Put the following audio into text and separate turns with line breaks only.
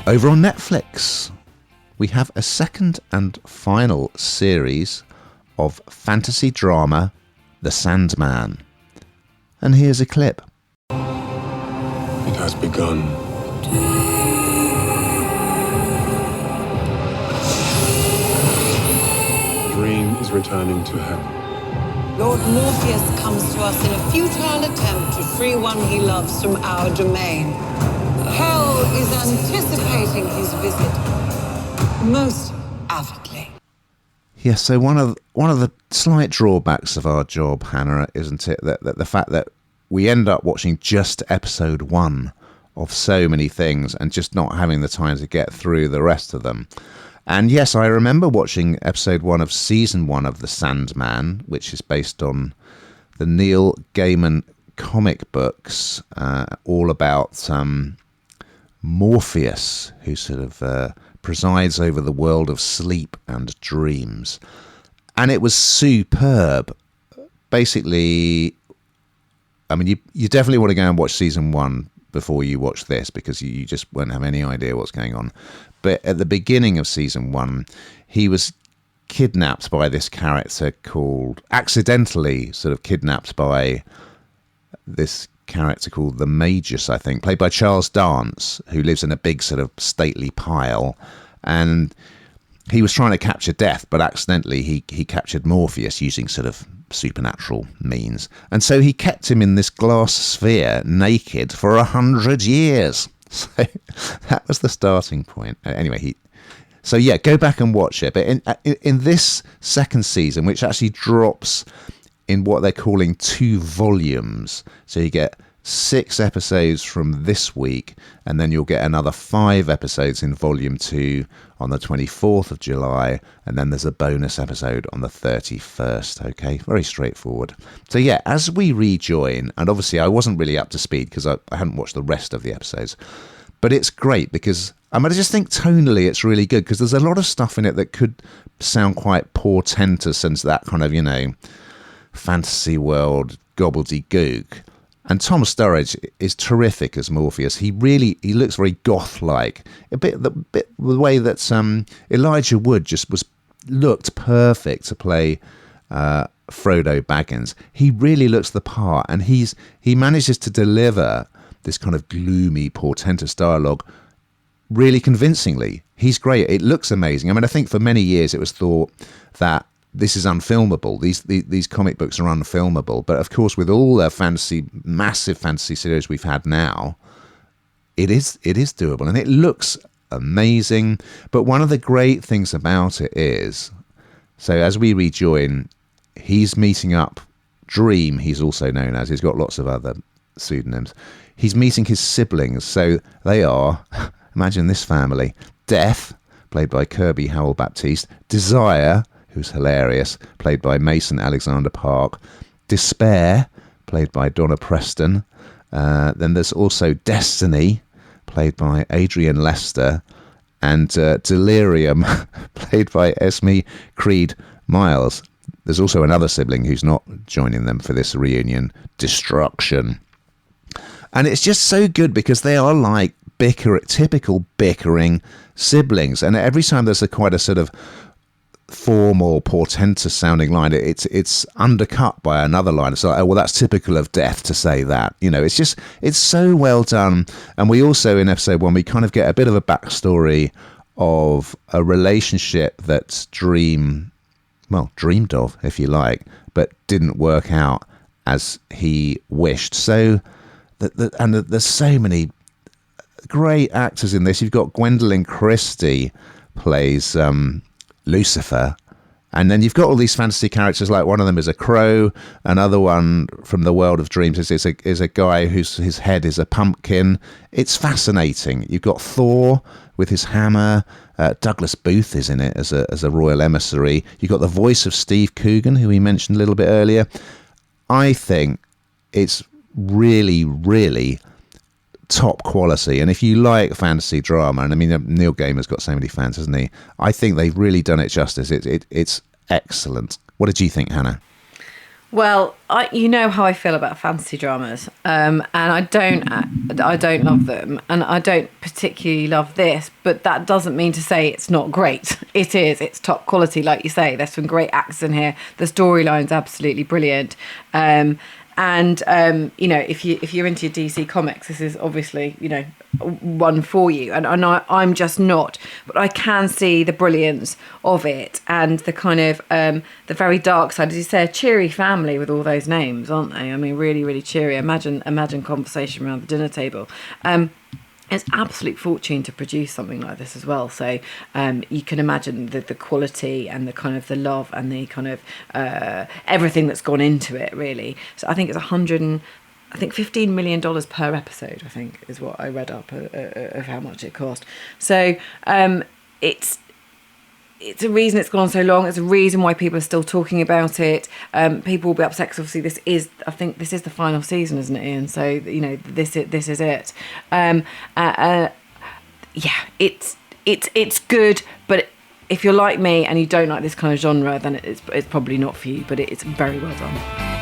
Over on Netflix, we have a second and final series of fantasy drama, The Sandman. And here's a clip.
It has begun. Dream is returning to heaven.
Lord Morpheus comes to us in a futile attempt to free one he loves from our domain. Hell is anticipating his visit most avidly.
Yes, so one of the slight drawbacks of our job, Hannah, isn't it, that the fact that we end up watching just episode 1 of so many things and just not having the time to get through the rest of them. And yes, I remember watching episode 1 of season 1 of The Sandman, which is based on the Neil Gaiman comic books, all about Morpheus, who sort of presides over the world of sleep and dreams. And it was superb. Basically, I mean, you definitely want to go and watch season 1 before you watch this, because you just won't have any idea what's going on. But at the beginning of season 1, he was kidnapped by this character accidentally sort of kidnapped by this character called the Magus, I think, played by Charles Dance, who lives in a big sort of stately pile. And he was trying to capture Death, but accidentally he captured Morpheus using sort of supernatural means. And so he kept him in this glass sphere naked for 100 years. So that was the starting point. Anyway, so go back and watch it. But in this second season, which actually drops in what they're calling 2 volumes, so you get 6 episodes from this week, and then you'll get another 5 episodes in volume 2 on the 24th of July, and then there's a bonus episode on the 31st. Okay, very straightforward. So as we rejoin, and obviously I wasn't really up to speed because I hadn't watched the rest of the episodes, but it's great because I just think tonally it's really good, because there's a lot of stuff in it that could sound quite portentous and that kind of, fantasy world gobbledygook. And Tom Sturridge is terrific as Morpheus. He looks very goth-like. A bit the way that Elijah Wood just looked perfect to play Frodo Baggins. He really looks the part, and he manages to deliver this kind of gloomy, portentous dialogue really convincingly. He's great. It looks amazing. I think for many years it was thought that this is unfilmable. These comic books are unfilmable. But of course, with all the massive fantasy series we've had now, it is doable, and it looks amazing. But one of the great things about it is, so as we rejoin, he's meeting up Dream, he's also known as. He's got lots of other pseudonyms. He's meeting his siblings. So they are, imagine this family: Death, played by Kirby Howell-Baptiste; Desire, who's hilarious, played by Mason Alexander Park; Despair, played by Donna Preston. Then there's also Destiny, played by Adrian Lester; and Delirium, played by Esme Creed Miles. There's also another sibling who's not joining them for this reunion, Destruction. And it's just so good because they are like typical bickering siblings. And every time there's quite a sort of formal, portentous sounding line, it's undercut by another line. It's like, oh, well, that's typical of Death to say that. It's so well done. And we also, in episode 1, we kind of get a bit of a backstory of a relationship that dreamed of, if you like, but didn't work out as he wished. So, there's so many great actors in this. You've got Gwendolyn Christie plays Lucifer, and then you've got all these fantasy characters. Like one of them is a crow, another one from the world of dreams is a guy his head is a pumpkin. It's fascinating. You've got Thor with his hammer. Douglas Booth is in it as a royal emissary. You've got the voice of Steve Coogan, who we mentioned a little bit earlier. I think it's really, really top quality. And if you like fantasy drama, and Neil Gaiman's got so many fans, hasn't he? I think they've really done it justice. It's excellent. What did you think, Hannah?
Well, you know how I feel about fantasy dramas, and I don't love them, and I don't particularly love this. But that doesn't mean to say it's not great. It is. It's top quality, like you say. There's some great actors in here. The storyline's absolutely brilliant. You know, if you're into your DC comics, this is obviously, you know, one for you. And I'm just not, but I can see the brilliance of it and the kind of the very dark side. As you say, a cheery family with all those names, aren't they? I mean, really, really cheery. Imagine conversation around the dinner table. It's absolute fortune to produce something like this as well. So you can imagine the quality and the kind of the love and the kind of everything that's gone into it, really. So I think it's $15 million per episode, I think, is what I read up of how much it cost. So it's a reason it's gone on so long. It's a reason why people are still talking about it. People will be upset because obviously I think this is the final season, isn't it, Ian? So, you know, this is it. Yeah, it's good, but if you're like me and you don't like this kind of genre, then it's probably not for you, but it's very well done.